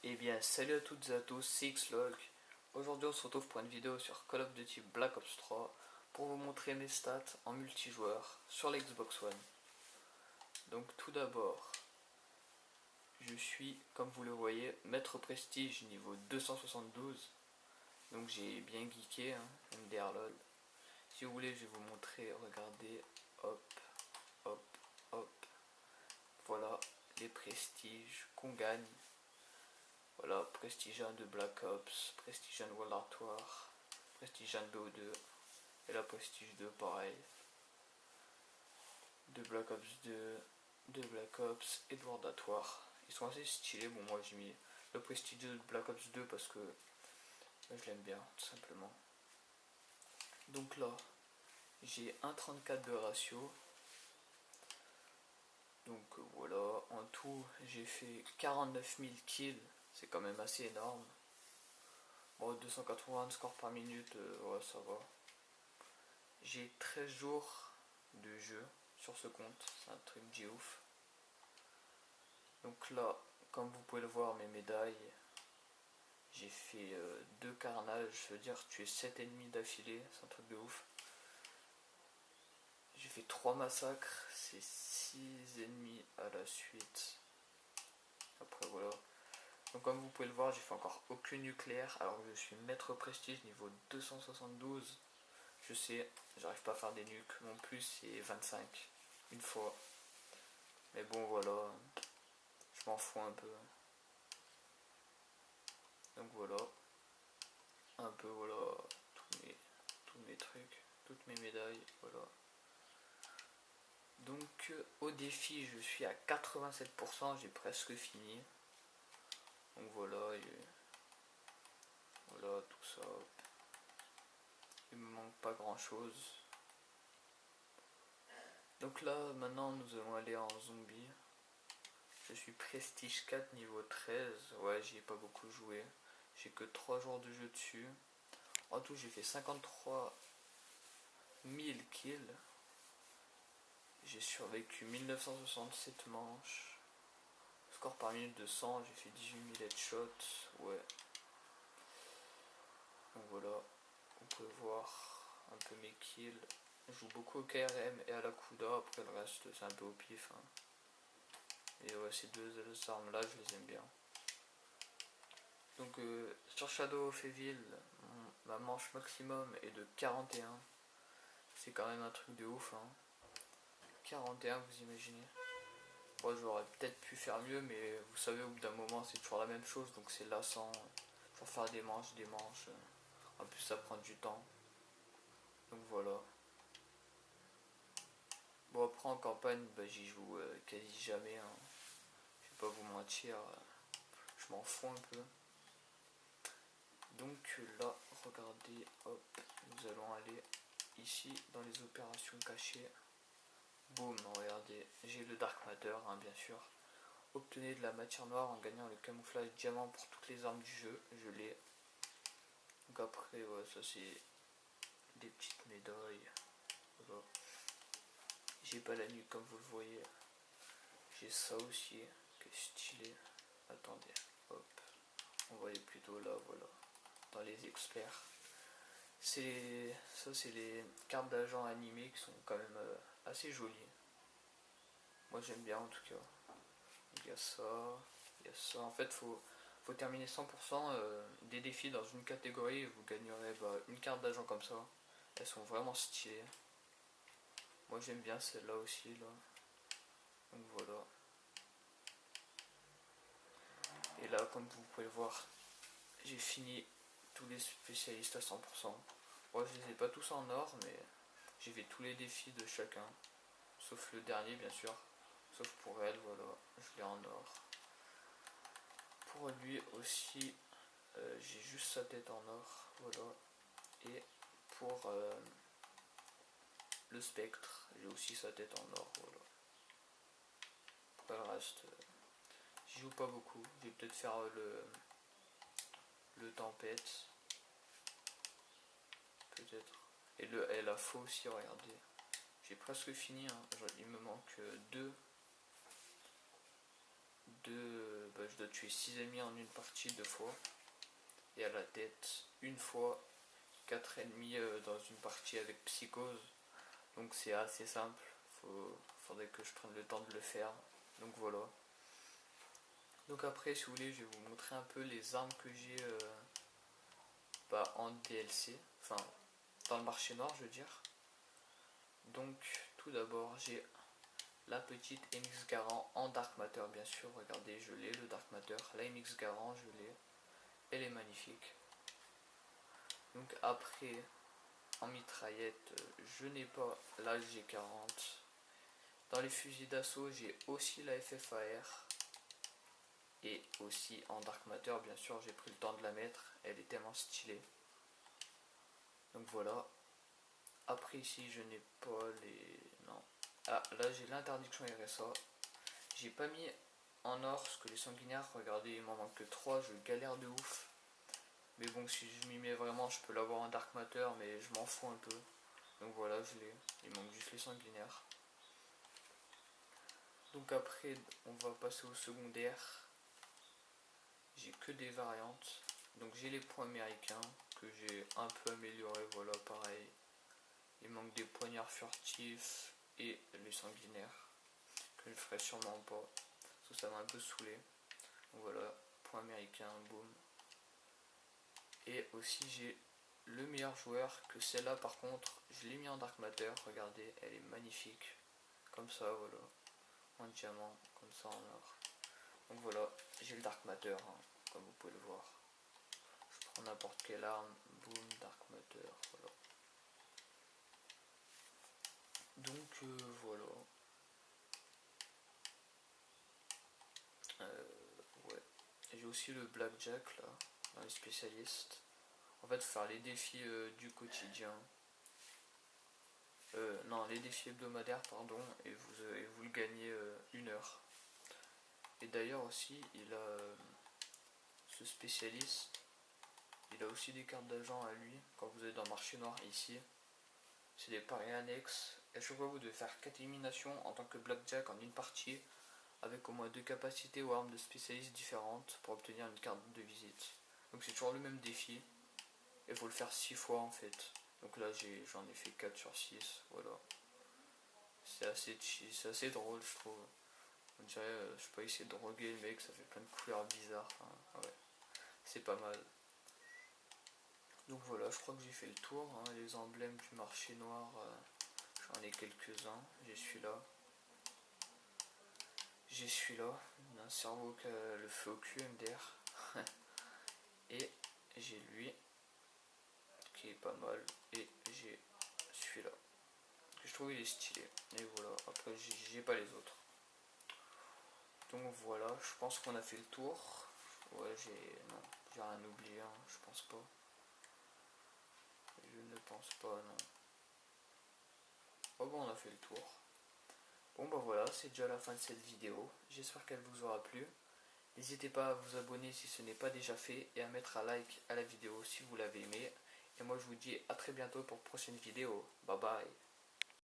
Eh bien, salut à toutes et à tous, c'est Xlog. Aujourd'hui, on se retrouve pour une vidéo sur Call of Duty Black Ops 3 pour vous montrer mes stats en multijoueur sur l'Xbox One. Donc, tout d'abord, je suis, comme vous le voyez, maître prestige niveau 272. Donc, j'ai bien geeké, hein, MDR LOL. Si vous voulez, je vais vous montrer, regardez, hop, hop, hop. Voilà les prestiges qu'on gagne. Voilà, Prestige 1 de Black Ops, Prestige 1 de World Art War, Prestige 1 de BO2, et la Prestige 2 pareil. De Black Ops 2, de Black Ops et de World Art War. Ils sont assez stylés, bon moi j'ai mis le Prestige 2 de Black Ops 2 parce que je l'aime bien, tout simplement. Donc là, j'ai 1,34 de ratio. Donc voilà, en tout j'ai fait 49 000 kills, c'est quand même assez énorme. Bon, 280 scores par minute, ouais, ça va. J'ai 13 jours de jeu sur ce compte, c'est un truc de ouf. Donc là, comme vous pouvez le voir, mes médailles, j'ai fait 2 carnages, je veux dire tuer 7 ennemis d'affilée, c'est un truc de ouf. J'ai fait 3 massacres, c'est 6 ennemis à la suite. Après voilà. Donc comme vous pouvez le voir, j'ai fait encore aucun nucléaire alors que je suis maître prestige niveau 272. Je sais, j'arrive pas à faire des nukes, mon plus c'est 25 une fois. Mais bon voilà, je m'en fous un peu. Donc voilà, un peu voilà, tous mes trucs, toutes mes médailles, voilà. Donc au défi je suis à 87%, j'ai presque fini. Donc voilà, voilà tout ça. Il me manque pas grand chose. Donc là maintenant nous allons aller en zombie. Je suis prestige 4 niveau 13. Ouais, j'y ai pas beaucoup joué. J'ai que 3 jours de jeu dessus. En tout j'ai fait 53 000 kills. J'ai survécu 1967 manches. Score par minute de 100, j'ai fait 18 000 headshots. Ouais. Donc voilà, vous pouvez voir un peu mes kills. Je joue beaucoup au KRM et à la Kuda, après le reste c'est un peu au pif. Hein. Et ouais, ces deux armes là, je les aime bien. Donc sur Shadow of Evil, ma manche maximum est de 41. C'est quand même un truc de ouf. Hein. 41, vous imaginez. Moi j'aurais peut-être pu faire mieux, mais vous savez, au bout d'un moment c'est toujours la même chose, donc c'est lassant. Pour faire des manches. En plus ça prend du temps. Donc voilà. Bon après en campagne, bah, j'y joue quasi jamais. Hein. Je vais pas vous mentir, je m'en fous un peu. Donc là, regardez, hop, nous allons aller ici dans les opérations cachées. Boum, regardez, j'ai le Dark Matter, hein, bien sûr. Obtenez de la matière noire en gagnant le camouflage diamant pour toutes les armes du jeu, je l'ai. Donc après, ouais, ça c'est des petites médailles. Voilà. J'ai pas la nuque comme vous le voyez. J'ai ça aussi, qui est stylé. Attendez, hop, on va aller plutôt là, voilà, dans les experts. Ça c'est les cartes d'agents animés qui sont quand même assez jolies. Moi j'aime bien en tout cas. Il y a ça, il y a ça. En fait faut terminer 100% des défis dans une catégorie et vous gagnerez une carte d'agent comme ça. Elles sont vraiment stylées. Moi j'aime bien celle-là aussi là. Donc voilà. Et là comme vous pouvez le voir, j'ai fini tous les spécialistes à 100%. Moi je les ai pas tous en or, mais j'ai fait tous les défis de chacun. Sauf le dernier bien sûr. Sauf pour elle, voilà, je l'ai en or. Pour lui aussi, j'ai juste sa tête en or, voilà. Et pour le spectre, j'ai aussi sa tête en or, voilà. Pour le reste, j'y joue pas beaucoup. Je vais peut-être faire le tempête. Peut-être. Et la faux aussi, regardez. J'ai presque fini, hein. Il me manque deux je dois tuer 6 ennemis en une partie 2 fois. Et à la tête, une fois, 4 ennemis dans une partie avec psychose. Donc c'est assez simple, faudrait que je prenne le temps de le faire. Donc voilà. Donc après, si vous voulez, je vais vous montrer un peu les armes que j'ai en DLC, enfin dans le marché noir je veux dire. Donc tout d'abord j'ai la petite MX Garand en Dark Matter bien sûr, regardez je l'ai le Dark Matter, la MX Garand je l'ai, elle est magnifique. Donc après en mitraillette je n'ai pas la G40. Dans les fusils d'assaut j'ai aussi la FFAR. Et aussi en Dark Matter bien sûr j'ai pris le temps de la mettre, elle est tellement stylée. Donc voilà. Après ici je n'ai pas les... non. Ah là j'ai l'interdiction RSA. J'ai pas mis en or parce que les sanguinaires, regardez il m'en manque que 3, je galère de ouf. Mais bon si je m'y mets vraiment je peux l'avoir en Dark Matter mais je m'en fous un peu. Donc voilà je l'ai, il manque juste les sanguinaires. Donc après on va passer au secondaire. J'ai que des variantes. Donc j'ai les points américains que j'ai un peu amélioré, voilà pareil. Il manque des poignards furtifs et les sanguinaires que je ferai sûrement pas parce que ça m'a un peu saoulé. Donc voilà, point américain, boum. Et aussi j'ai le meilleur joueur que celle-là par contre, je l'ai mis en Dark Matter, regardez, elle est magnifique. Comme ça, voilà, en diamant, comme ça en or. Donc voilà, j'ai le Dark Matter, hein, comme vous pouvez le voir. Je prends n'importe quelle arme, boum, Dark Matter, voilà. Donc voilà. Ouais. J'ai aussi le Blackjack là, dans les spécialistes. En fait, faire les défis du quotidien. Non, les défis hebdomadaires, pardon, et vous le gagnez 1 heure. Et d'ailleurs aussi, il a ce spécialiste, il a aussi des cartes d'agent à lui, quand vous êtes dans le marché noir ici. C'est des paris annexes. Et à chaque fois, vous devez faire 4 éliminations en tant que Blackjack en une partie, avec au moins 2 capacités ou armes de spécialistes différentes pour obtenir une carte de visite. Donc c'est toujours le même défi. Et il faut le faire 6 fois en fait. Donc là j'en ai fait 4 sur 6. Voilà. C'est assez drôle je trouve. On dirait, je sais pas, essayer de droguer le mec, ça fait plein de couleurs bizarres. Enfin, ouais. C'est pas mal. Donc voilà, je crois que j'ai fait le tour. Hein. Les emblèmes du marché noir, j'en ai quelques-uns. J'ai celui-là. J'ai celui-là, un cerveau qui a le feu au cul, MDR. Et j'ai lui, qui est pas mal. Et j'ai celui-là, que je trouve il est stylé. Et voilà, après j'ai pas les autres. Donc voilà, je pense qu'on a fait le tour. Ouais, non, j'ai rien oublié, hein, je pense pas. Je ne pense pas, non. Oh bon, on a fait le tour. Bon bah voilà, c'est déjà la fin de cette vidéo. J'espère qu'elle vous aura plu. N'hésitez pas à vous abonner si ce n'est pas déjà fait et à mettre un like à la vidéo si vous l'avez aimé. Et moi je vous dis à très bientôt pour une prochaine vidéo. Bye bye.